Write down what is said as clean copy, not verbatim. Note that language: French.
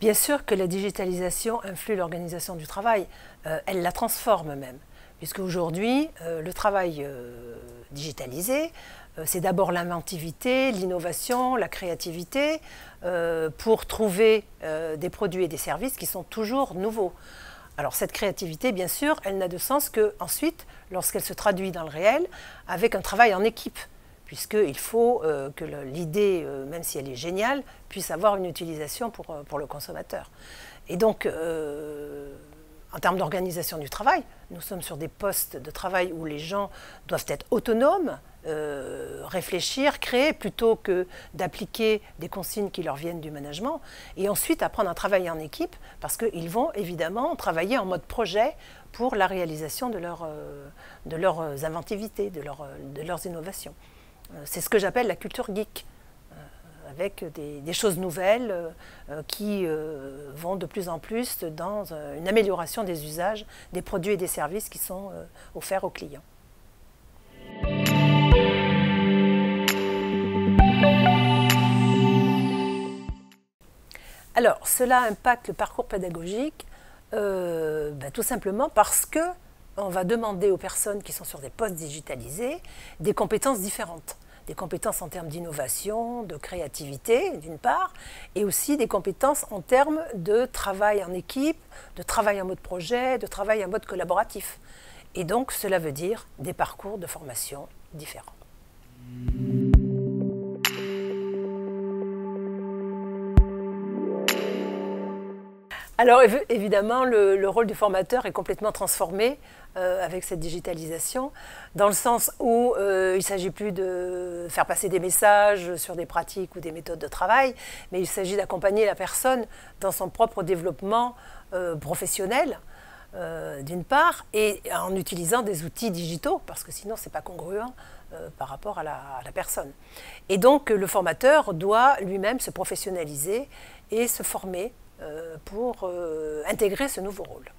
Bien sûr que la digitalisation influe l'organisation du travail, elle la transforme même, puisque aujourd'hui, le travail digitalisé, c'est d'abord l'inventivité, l'innovation, la créativité, pour trouver des produits et des services qui sont toujours nouveaux. Alors cette créativité, bien sûr, elle n'a de sens qu'ensuite, lorsqu'elle se traduit dans le réel, avec un travail en équipe, puisqu'il faut que l'idée, même si elle est géniale, puisse avoir une utilisation pour le consommateur. Et donc, en termes d'organisation du travail, nous sommes sur des postes de travail où les gens doivent être autonomes, réfléchir, créer, plutôt que d'appliquer des consignes qui leur viennent du management, et ensuite apprendre à travailler en équipe, parce qu'ils vont évidemment travailler en mode projet pour la réalisation de leurs inventivités, de leurs innovations. C'est ce que j'appelle la culture geek, avec des choses nouvelles qui vont de plus en plus dans une amélioration des usages, des produits et des services qui sont offerts aux clients. Alors, cela impacte le parcours pédagogique tout simplement parce qu'on va demander aux personnes qui sont sur des postes digitalisés des compétences différentes. Des compétences en termes d'innovation, de créativité, d'une part, et aussi des compétences en termes de travail en équipe, de travail en mode projet, de travail en mode collaboratif. Et donc, cela veut dire des parcours de formation différents. Alors évidemment, le rôle du formateur est complètement transformé avec cette digitalisation, dans le sens où il ne s'agit plus de faire passer des messages sur des pratiques ou des méthodes de travail, mais il s'agit d'accompagner la personne dans son propre développement professionnel, d'une part, et en utilisant des outils digitaux, parce que sinon ce n'est pas congruent par rapport à la personne. Et donc le formateur doit lui-même se professionnaliser et se former pour intégrer ce nouveau rôle.